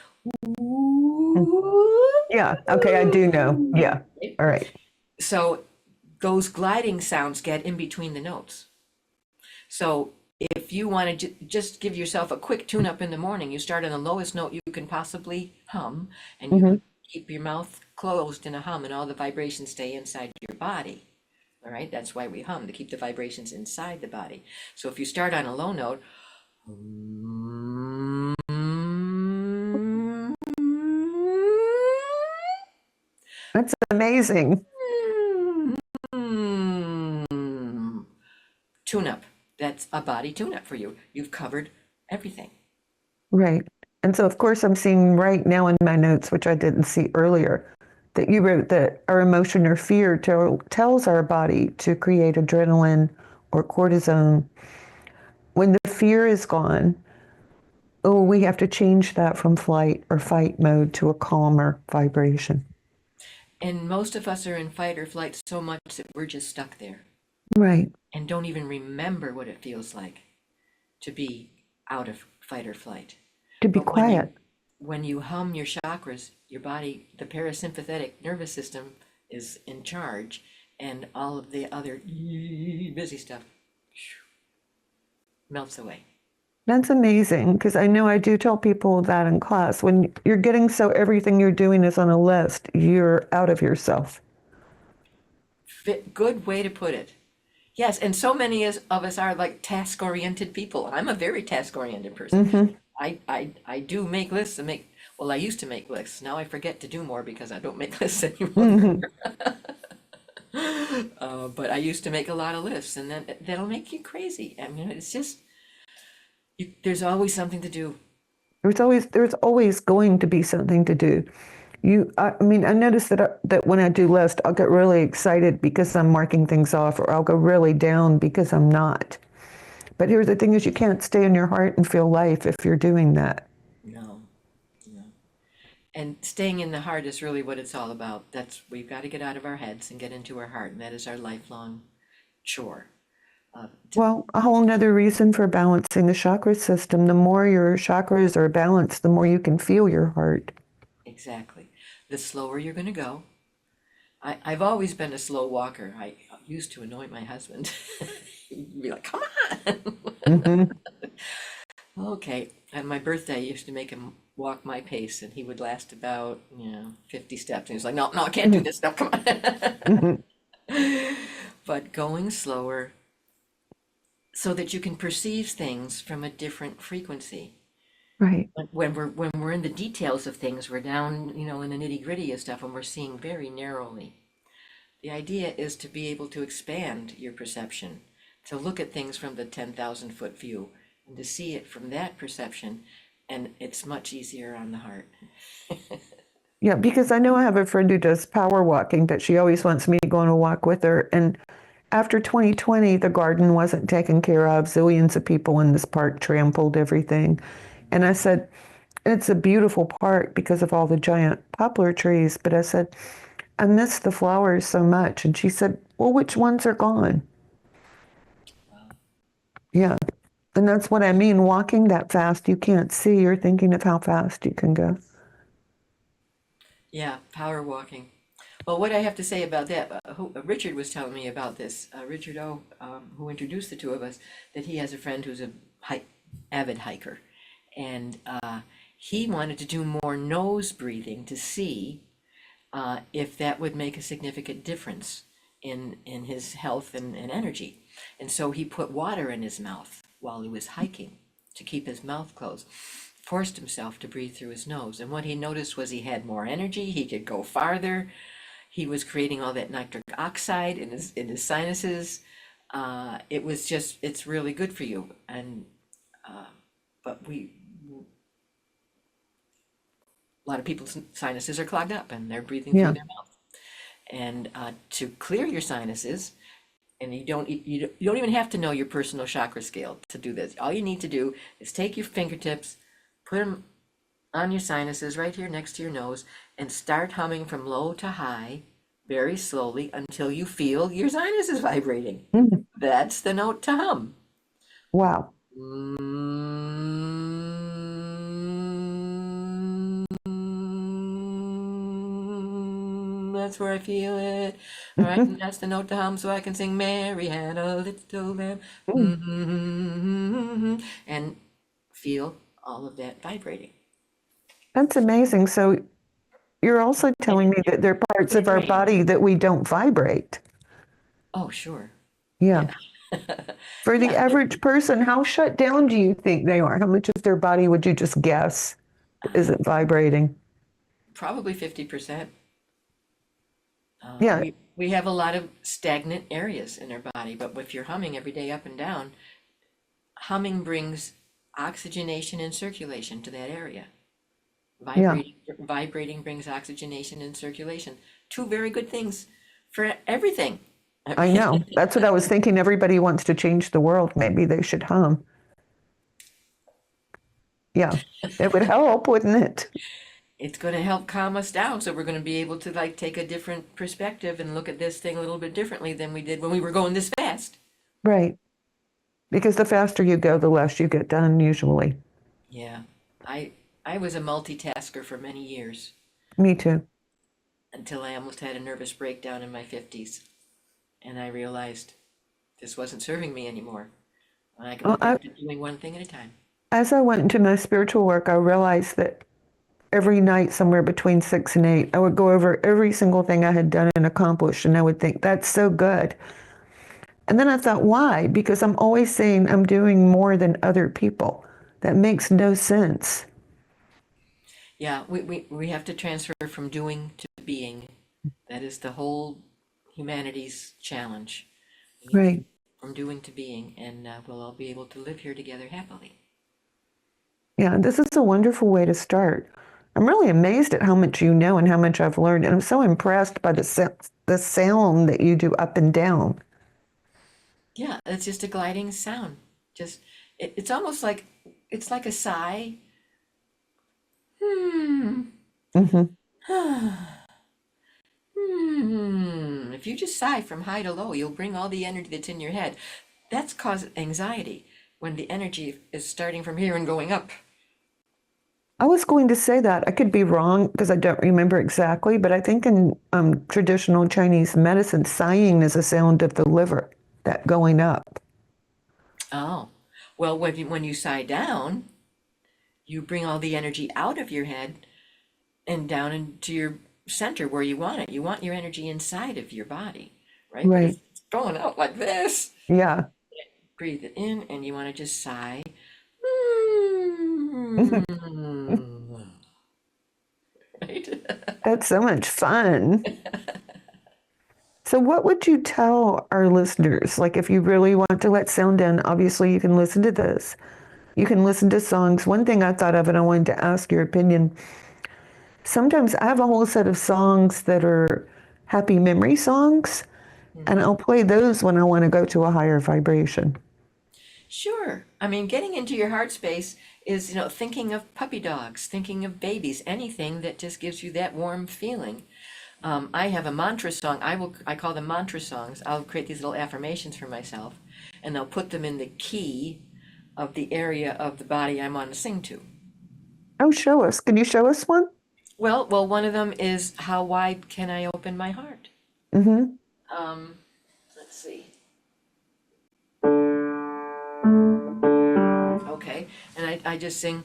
[SPEAKER 2] Yeah. Okay. I do know. Yeah. All right.
[SPEAKER 3] So those gliding sounds get in between the notes. So if you want to just give yourself a quick tune up in the morning, you start on the lowest note you can possibly hum, and you keep your mouth closed in a hum, and all the vibrations stay inside your body. All right, that's why we hum, to keep the vibrations inside the body. So if you start on a low note,
[SPEAKER 2] That's amazing.
[SPEAKER 3] Tune up. That's a body tune up for you. You've covered everything.
[SPEAKER 2] Right. And so, of course, I'm seeing right now in my notes, which I didn't see earlier, that you wrote that our emotion or fear tells our body to create adrenaline or cortisone. When the fear is gone, we have to change that from flight or fight mode to a calmer vibration.
[SPEAKER 3] And most of us are in fight or flight so much that we're just stuck there.
[SPEAKER 2] Right.
[SPEAKER 3] And don't even remember what it feels like to be out of fight or flight.
[SPEAKER 2] To be
[SPEAKER 3] But when you
[SPEAKER 2] quiet.
[SPEAKER 3] when you hum your chakras, your body, the parasympathetic nervous system is in charge, and all of the other busy stuff melts away.
[SPEAKER 2] That's amazing because I know I do tell people that in class. When you're getting so everything you're doing is on a list, you're out of yourself.
[SPEAKER 3] Good way to put it. Yes, and so many of us are like task-oriented people. I'm a very task-oriented person.
[SPEAKER 2] Hmm.
[SPEAKER 3] I do make lists and well, I used to make lists. Now I forget to do more because I don't make lists anymore.
[SPEAKER 2] Hmm.
[SPEAKER 3] But I used to make a lot of lists, and then that'll make you crazy. I mean, it's just there's always something to do.
[SPEAKER 2] There's always going to be something to do. I mean, I notice that when I do lists, I'll get really excited because I'm marking things off, or I'll go really down because I'm not. But here's the thing: is you can't stay in your heart and feel life if you're doing that.
[SPEAKER 3] No, no. And staying in the heart is really what it's all about. We've got to get out of our heads and get into our heart, and that is our lifelong chore.
[SPEAKER 2] Well, a whole nother reason for balancing the chakra system. The more your chakras are balanced, the more you can feel your heart.
[SPEAKER 3] Exactly. The slower you're going to go. I've always been a slow walker. I used to annoy my husband. He'd be like, come on.
[SPEAKER 2] Hmm.
[SPEAKER 3] Okay. And my birthday, I used to make him walk my pace, and he would last about, 50 steps. And he was like, no, no, I can't do this. No, come on.
[SPEAKER 2] Hmm.
[SPEAKER 3] But going slower so that you can perceive things from a different frequency.
[SPEAKER 2] Right.
[SPEAKER 3] When we're in the details of things, we're down, in the nitty-gritty of stuff, and we're seeing very narrowly. The idea is to be able to expand your perception, to look at things from the 10,000-foot view, and to see it from that perception, and it's much easier on the heart.
[SPEAKER 2] Yeah, because I know I have a friend who does power walking, but she always wants me to go on a walk with her. And after 2020, the garden wasn't taken care of. Zillions of people in this park trampled everything. And I said, it's a beautiful park because of all the giant poplar trees. But I said, I miss the flowers so much. And she said, well, which ones are gone? Yeah. And that's what I mean. Walking that fast, you can't see. You're thinking of how fast you can go.
[SPEAKER 3] Yeah, power walking. Well, what I have to say about that, Richard was telling me about this. Richard O, who introduced the two of us, that he has a friend who's a avid hiker, and he wanted to do more nose breathing to see if that would make a significant difference in his health and energy. And so he put water in his mouth while he was hiking to keep his mouth closed, forced himself to breathe through his nose. And what he noticed was he had more energy, he could go farther, he was creating all that nitric oxide in his sinuses. It's really good for you. And but a lot of people's sinuses are clogged up and they're breathing
[SPEAKER 2] Yeah.
[SPEAKER 3] through their mouth. And to clear your sinuses, and you don't even have to know your personal chakra scale to do this. All you need to do is take your fingertips, put them on your sinuses right here next to your nose, and start humming from low to high very slowly until you feel your sinuses vibrating.
[SPEAKER 2] Mm.
[SPEAKER 3] That's the note to hum.
[SPEAKER 2] Wow.
[SPEAKER 3] That's where I feel it. All right, and that's the note to hum, so I can sing Mary Had a Little Lamb. And feel all of that vibrating.
[SPEAKER 2] That's amazing. So you're also telling me that there are parts of our body that we don't vibrate.
[SPEAKER 3] Oh, sure.
[SPEAKER 2] Yeah. For the
[SPEAKER 3] Yeah,
[SPEAKER 2] average person, how shut down do you think they are? How much of their body would you just guess isn't vibrating?
[SPEAKER 3] probably 50%.
[SPEAKER 2] Yeah.
[SPEAKER 3] We have a lot of stagnant areas in our body, but if you're humming every day up and down, humming brings oxygenation and circulation to that area.
[SPEAKER 2] Yeah.
[SPEAKER 3] Vibrating brings oxygenation and circulation. Two very good things for everything.
[SPEAKER 2] I know. That's what I was thinking. Everybody wants to change the world. Maybe they should hum. Yeah. It would help, wouldn't it?
[SPEAKER 3] It's going to help calm us down, so we're going to be able to take a different perspective and look at this thing a little bit differently than we did when we were going this fast.
[SPEAKER 2] Right. Because the faster you go, the less you get done usually.
[SPEAKER 3] Yeah. I was a multitasker for many years
[SPEAKER 2] Me too.
[SPEAKER 3] until I almost had a nervous breakdown in my 50s. And I realized this wasn't serving me anymore. I
[SPEAKER 2] Well,
[SPEAKER 3] went back to doing one thing at a time.
[SPEAKER 2] as I went into my spiritual work, I realized that every night, somewhere between 6 and 8, I would go over every single thing I had done and accomplished, and I would think, that's so good. And then I thought, why? Because I'm always saying I'm doing more than other people. That makes no sense.
[SPEAKER 3] Yeah, we have to transfer from doing to being. That is the whole humanity's challenge. We need to
[SPEAKER 2] Right.
[SPEAKER 3] from doing to being, and we'll all be able to live here together happily.
[SPEAKER 2] Yeah, this is a wonderful way to start. I'm really amazed at how much you know and how much I've learned, and I'm so impressed by the sound that you do up and down.
[SPEAKER 3] Yeah, it's just a gliding sound. Just it's almost like it's like a sigh. Hmm.
[SPEAKER 2] Hmm.
[SPEAKER 3] Hmm. If you just sigh from high to low, you'll bring all the energy that's in your head. That's cause anxiety when the energy is starting from here and going up.
[SPEAKER 2] I was going to say that. I could be wrong because I don't remember exactly, but I think in traditional Chinese medicine, sighing is a sound of the liver, that going up.
[SPEAKER 3] Oh, well, when you sigh down, you bring all the energy out of your head and down into your center where you want it. You want your energy inside of your body, right? But
[SPEAKER 2] Right.
[SPEAKER 3] if it's going out like this,
[SPEAKER 2] Yeah.
[SPEAKER 3] breathe it in and you want to just sigh. Right?
[SPEAKER 2] That's so much fun. So, what would you tell our listeners? Like, if you really want to let sound in, obviously you can listen to this. You can listen to songs. One thing I thought of, and I wanted to ask your opinion, sometimes I have a whole set of songs that are happy memory songs, and
[SPEAKER 3] Mhm.
[SPEAKER 2] I'll play those when I want to go to a higher vibration.
[SPEAKER 3] Sure. I mean, getting into your heart space is, thinking of puppy dogs, thinking of babies, anything that just gives you that warm feeling. I have a mantra song. I call them mantra songs. I'll create these little affirmations for myself, and I'll put them in the key of the area of the body I'm on to sing to.
[SPEAKER 2] Oh, show us. Can you show us one?
[SPEAKER 3] Well, one of them is how wide can I open my heart?
[SPEAKER 2] Mm-hmm.
[SPEAKER 3] Let's see. Okay, and I just sing,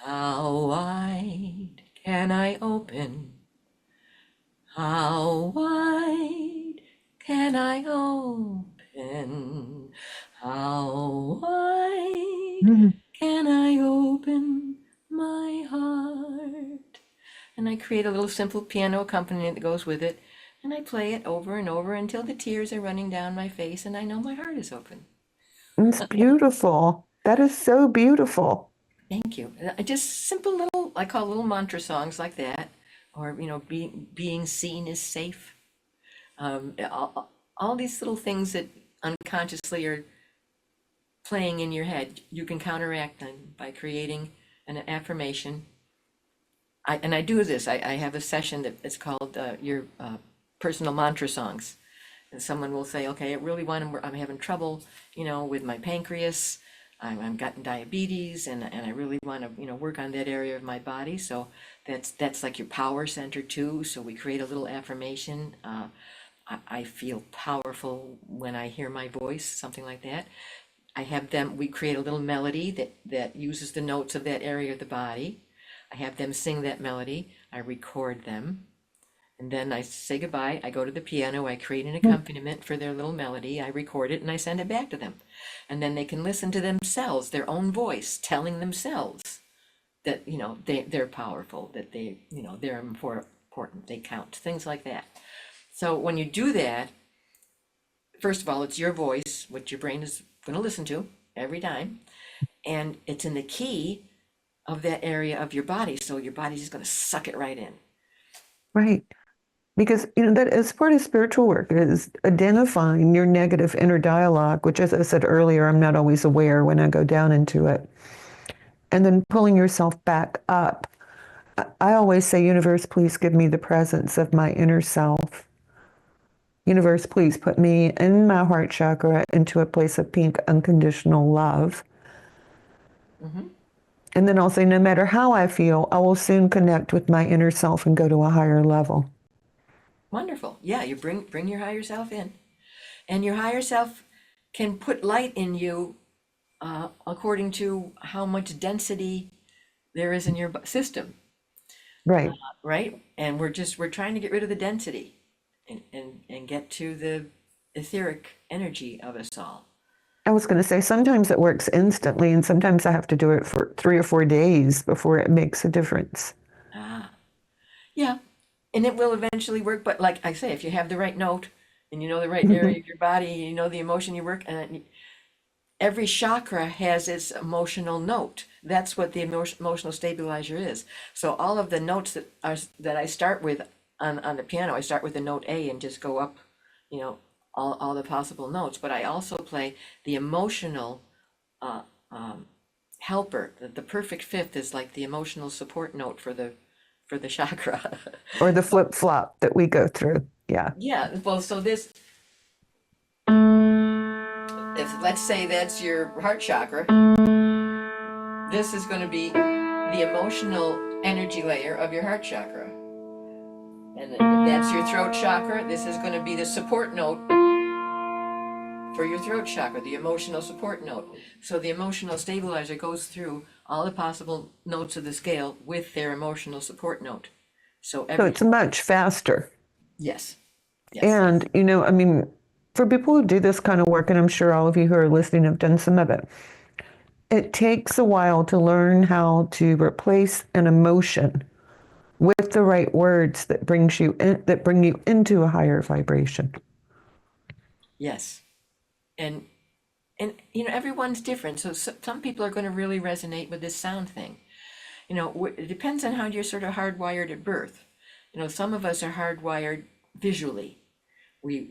[SPEAKER 3] how wide can I open? How wide can I open? How wide
[SPEAKER 2] Mm-hmm.
[SPEAKER 3] can I open my heart? And I create a little simple piano accompaniment that goes with it, and I play it over and over until the tears are running down my face and I know my heart is open.
[SPEAKER 2] It's beautiful. That is so beautiful.
[SPEAKER 3] Thank you. Just simple little, I call little mantra songs like that, or being seen is safe. All these little things that unconsciously are playing in your head, you can counteract them by creating an affirmation. And I do this. I have a session that is called your personal mantra songs. And someone will say, okay, I really want to, I'm having trouble, with my pancreas. I'm gotten diabetes and I really want to, work on that area of my body. So that's like your power center too. So we create a little affirmation. I feel powerful when I hear my voice, something like that. We create a little melody that uses the notes of that area of the body. I have them sing that melody. I record them. And then I say goodbye. I go to the piano. I create an accompaniment for their little melody. I record it and I send it back to them. And then they can listen to themselves, their own voice, telling themselves that, they're powerful, that they're important, they count, things like that. So when you do that, first of all, it's your voice, what your brain is going to listen to every time. And it's in the key of that area of your body. So your body's just going to suck it right in.
[SPEAKER 2] Right. Because, that is part of spiritual work is identifying your negative inner dialogue, which, as I said earlier, I'm not always aware when I go down into it. And then pulling yourself back up. I always say, universe, please give me the presence of my inner self. Universe, please put me in my heart chakra into a place of pink unconditional love.
[SPEAKER 3] Mm-hmm.
[SPEAKER 2] And then I'll say, no matter how I feel, I will soon connect with my inner self and go to a higher level.
[SPEAKER 3] Wonderful. Yeah, you bring your higher self in, and your higher self can put light in you according to how much density there is in your system,
[SPEAKER 2] Right.
[SPEAKER 3] right? And we're trying to get rid of the density and get to the etheric energy of us all.
[SPEAKER 2] I was going to say sometimes it works instantly, and sometimes I have to do it for 3 or 4 days before it makes a difference.
[SPEAKER 3] Ah, yeah, and it will eventually work. But like I say, if you have the right note and you know the right area of your body, you know the emotion you work, and every chakra has its emotional note. That's what the emotional stabilizer is. So all of the notes that I start with on the piano, I start with the note A and just go up, you know, all the possible notes. But I also play the emotional uh, um, helper. The perfect fifth is like the emotional support note for the chakra.
[SPEAKER 2] Or the flip flop that we go through. Yeah.
[SPEAKER 3] Yeah. Well, so this, if let's say that's your heart chakra, this is going to be the emotional energy layer of your heart chakra. And if that's your throat chakra, this is going to be the support note for your throat chakra, the emotional support note. So the emotional stabilizer goes through all the possible notes of the scale with their emotional support note. So
[SPEAKER 2] So it's much faster.
[SPEAKER 3] yes. Yes.
[SPEAKER 2] And, I mean, for people who do this kind of work, and I'm sure all of you who are listening have done some of it, it takes a while to learn how to replace an emotion with the right words that bring you into a higher vibration.
[SPEAKER 3] Yes. And everyone's different. So some people are going to really resonate with this sound thing. It depends on how you're sort of hardwired at birth. Some of us are hardwired visually. We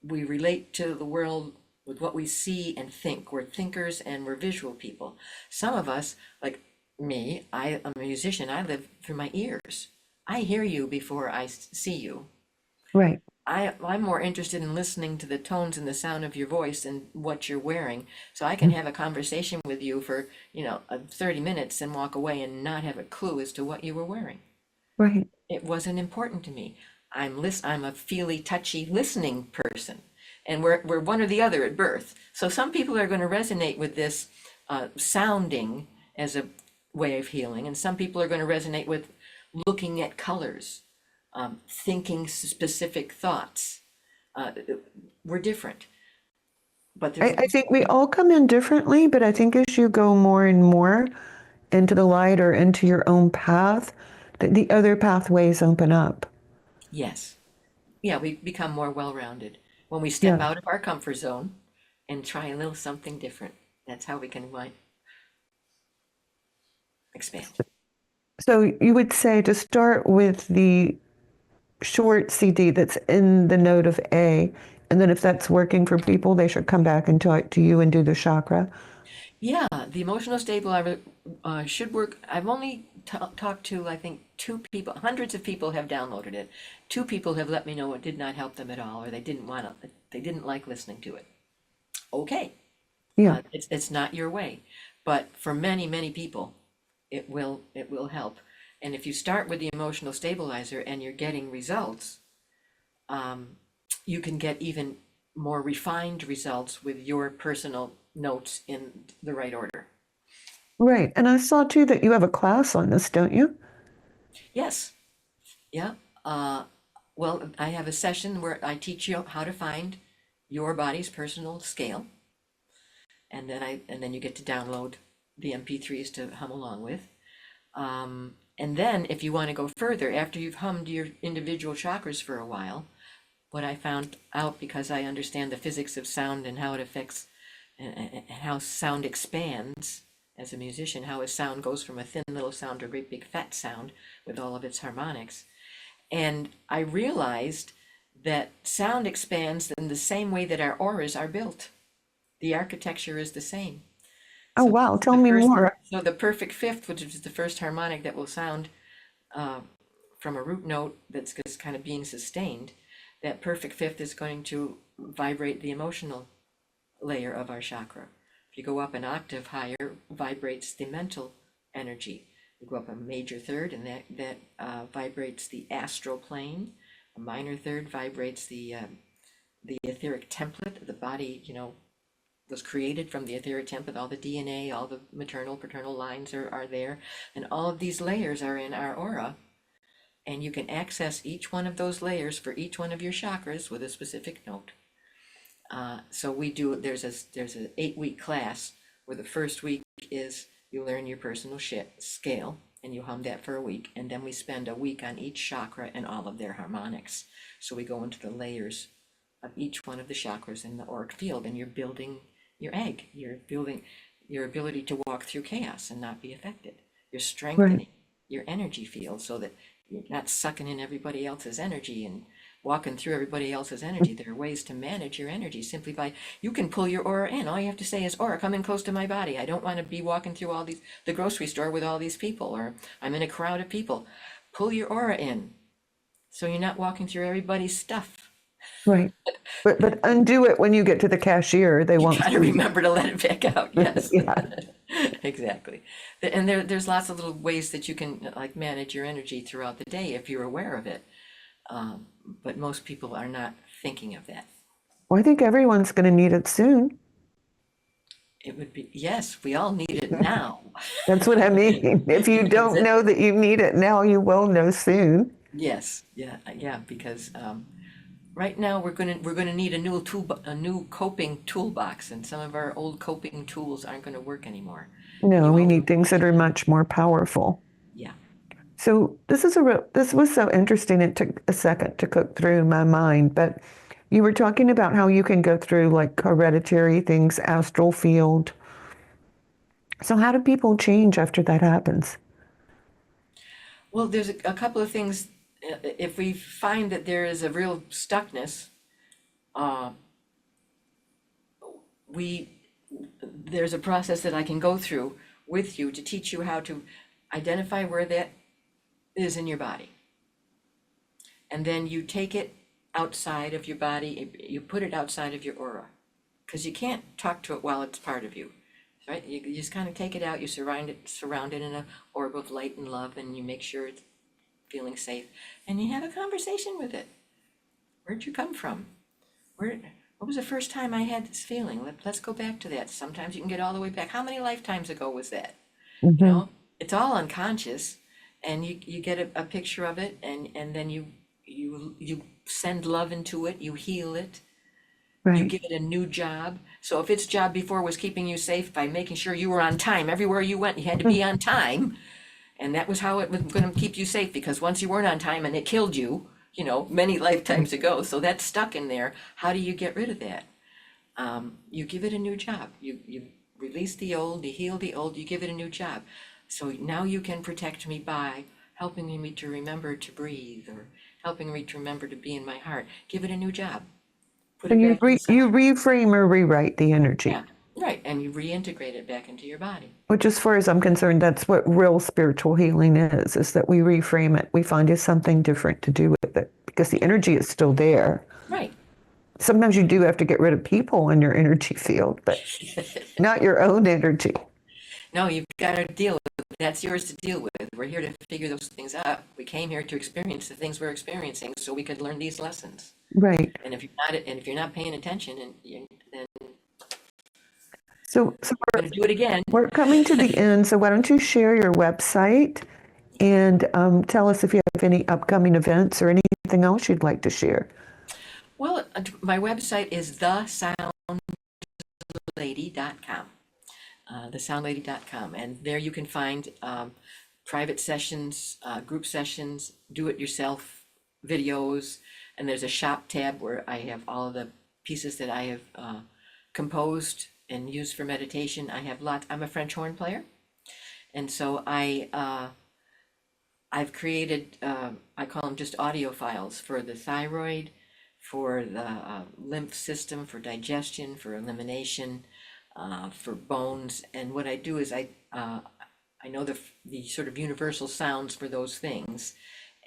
[SPEAKER 3] relate to the world with what we see and think. We're thinkers and we're visual people. Some of us, like me, I'm a musician. I live through my ears. I hear you before I see you.
[SPEAKER 2] Right.
[SPEAKER 3] I'm more interested in listening to the tones and the sound of your voice and what you're wearing. So I can have a conversation with you for, 30 minutes and walk away and not have a clue as to what you were wearing.
[SPEAKER 2] Right.
[SPEAKER 3] It wasn't important to me. I'm a feely, touchy, listening person. And we're one or the other at birth. So some people are going to resonate with this sounding as a way of healing, and some people are going to resonate with looking at colors, thinking specific thoughts. We're different. But
[SPEAKER 2] I think we all come in differently, but I think as you go more and more into the light or into your own path, that the other pathways open up.
[SPEAKER 3] yes. Yeah, we become more well-rounded when we step out of our comfort zone and try a little something different. That's how we can expand.
[SPEAKER 2] So you would say to start with the short CD that's in the note of A, and then if that's working for people, they should come back and talk to you and do the chakra.
[SPEAKER 3] Yeah, the emotional stabilizer should work. I've only talked to, I think, 2 people. Hundreds of people have downloaded it. 2 people have let me know it did not help them at all, or they didn't like listening to it. Okay,
[SPEAKER 2] Yeah.
[SPEAKER 3] it's not your way, but for many, many people, it will help. And if you start with the emotional stabilizer and you're getting results, you can get even more refined results with your personal notes in the right order.
[SPEAKER 2] Right. And I saw too that you have a class on this, don't you?
[SPEAKER 3] Yes. Yeah. Well, I have a session where I teach you how to find your body's personal scale, and then you get to download the MP3s to hum along with. And then if you want to go further, after you've hummed your individual chakras for a while, what I found out, because I understand the physics of sound and how it affects and how sound expands as a musician, how a sound goes from a thin little sound to a great big fat sound with all of its harmonics. And I realized that sound expands in the same way that our auras are built. The architecture is the same.
[SPEAKER 2] Oh,
[SPEAKER 3] So
[SPEAKER 2] wow. Tell me more.
[SPEAKER 3] So the perfect fifth, which is the first harmonic that will sound from a root note that's just kind of being sustained, that perfect fifth is going to vibrate the emotional layer of our chakra. If If you go up an octave higher, vibrates the mental energy. You go up a major third, and that vibrates the astral plane. A minor third vibrates the etheric template. The body, was created from the etheric template. All the DNA, all the maternal, paternal lines are there, and all of these layers are in our aura. And you can access each one of those layers for each one of your chakras with a specific note. So we do. There's an 8-week class where the first week is you learn your personal scale, and you hum that for a week, and then we spend a week on each chakra and all of their harmonics. So we go into the layers of each one of the chakras in the auric field, and you're building your egg. You're building your ability to walk through chaos and not be affected. You're strengthening your energy field so that you're not sucking in everybody else's energy and walking through everybody else's energy. There are ways to manage your energy simply by, you can pull your aura in. All you have to say is, aura, come in close to my body. I don't want to be walking through the grocery store with all these people, or I'm in a crowd of people. Pull your aura in so you're not walking through everybody's stuff.
[SPEAKER 2] Right. But undo it when you get to the cashier. They won't.
[SPEAKER 3] You got to remember to let it back out. Yes.
[SPEAKER 2] Yeah.
[SPEAKER 3] Exactly. And there's lots of little ways that you can manage your energy throughout the day if you're aware of it. But most people are not thinking of that.
[SPEAKER 2] Well, I think everyone's going to need it soon.
[SPEAKER 3] It would be, yes, we all need it now.
[SPEAKER 2] That's what I mean. If you don't know that you need it now, you will know soon.
[SPEAKER 3] Yes, yeah, because right now we're gonna need a new coping toolbox, and some of our old coping tools aren't going to work anymore.
[SPEAKER 2] No, we need things that are much more powerful.
[SPEAKER 3] Yeah.
[SPEAKER 2] So this was so interesting. It took a second to cook through my mind, but you were talking about how you can go through like hereditary things, astral field. So how do people change after that happens?
[SPEAKER 3] Well, there's a couple of things. If we find that there is a real stuckness, there's a process that I can go through with you to teach you how to identify where that is in your body. And then you take it outside of your body, you put it outside of your aura, because you can't talk to it while it's part of you, right? You just kind of take it out, you surround it in an orb of light and love, and you make sure it's feeling safe, and you have a conversation with it. Where'd you come from? What was the first time I had this feeling? Let's go back to that. Sometimes you can get all the way back. How many lifetimes ago was that?
[SPEAKER 2] Mm-hmm.
[SPEAKER 3] It's all unconscious, and you get a picture of it, and then you send love into it, you heal it, you give it a new job. So if its job before was keeping you safe by making sure you were on time, everywhere you went, you had to be on time, and that was how it was going to keep you safe, because once you weren't on time and it killed you, many lifetimes ago, so that's stuck in there. How do you get rid of that? You give it a new job. You release the old, you heal the old, you give it a new job. So now you can protect me by helping me to remember to breathe, or helping me to remember to be in my heart. Give it a new job. Put
[SPEAKER 2] And
[SPEAKER 3] it
[SPEAKER 2] you
[SPEAKER 3] back inside.
[SPEAKER 2] you reframe or rewrite the energy.
[SPEAKER 3] Yeah, right, and you reintegrate it back into your body.
[SPEAKER 2] Which, as far as I'm concerned, that's what real spiritual healing is that we reframe it. We find it something different to do with it, because the energy is still there.
[SPEAKER 3] Right.
[SPEAKER 2] Sometimes you do have to get rid of people in your energy field, but not your own energy.
[SPEAKER 3] No, you've got to deal with it. That's yours to deal with. We're here to figure those things out. We came here to experience the things we're experiencing so we could learn these lessons.
[SPEAKER 2] Right.
[SPEAKER 3] And if you're not paying attention, then
[SPEAKER 2] So
[SPEAKER 3] we're going to do it again.
[SPEAKER 2] We're coming to the end, so why don't you share your website and tell us if you have any upcoming events or anything else you'd like to share.
[SPEAKER 3] Well, my website is thesoundlady.com. Thesoundlady.com, and there you can find private sessions, group sessions, do-it-yourself videos, and there's a shop tab where I have all of the pieces that I have composed and used for meditation. I have lots. I'm a French horn player, and so I've created, I call them just audio files for the thyroid, for the lymph system, for digestion, for elimination, for bones. And what I do is I know the sort of universal sounds for those things,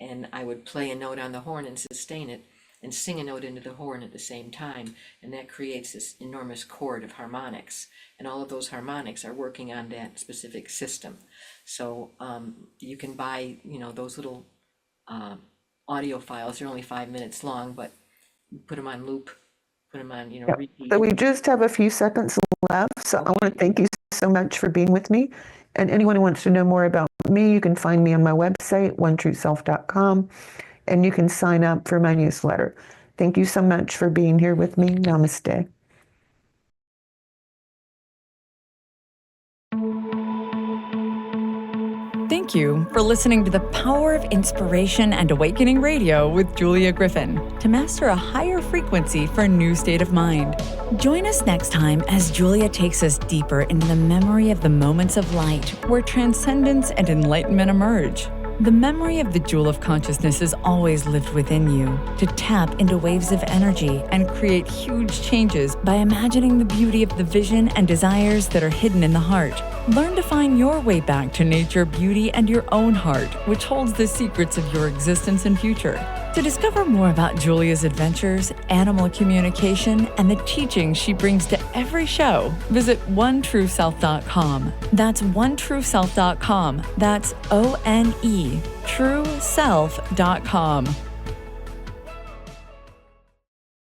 [SPEAKER 3] and I would play a note on the horn and sustain it, and sing a note into the horn at the same time, and that creates this enormous chord of harmonics, and all of those harmonics are working on that specific system. So you can buy, those little audio files. They're only 5 minutes long, but put them on loop, put them on, repeat.
[SPEAKER 2] So we just have a few seconds left, so I want to thank you so much for being with me. And anyone who wants to know more about me, you can find me on my website, onetrueself.com, and you can sign up for my newsletter. Thank you so much for being here with me. Namaste.
[SPEAKER 1] Thank you for listening to the Power of Inspiration and Awakening Radio with Julia Griffin to master a higher frequency for a new state of mind. Join us next time as Julia takes us deeper into the memory of the moments of light where transcendence and enlightenment emerge. The memory of the jewel of consciousness is always lived within you to tap into waves of energy and create huge changes by imagining the beauty of the vision and desires that are hidden in the heart. Learn to find your way back to nature, beauty, and your own heart, which holds the secrets of your existence and future. To discover more about Julia's adventures, animal communication, and the teachings she brings to every show, visit onetrueself.com. That's onetrueself.com. That's ONE, trueself.com.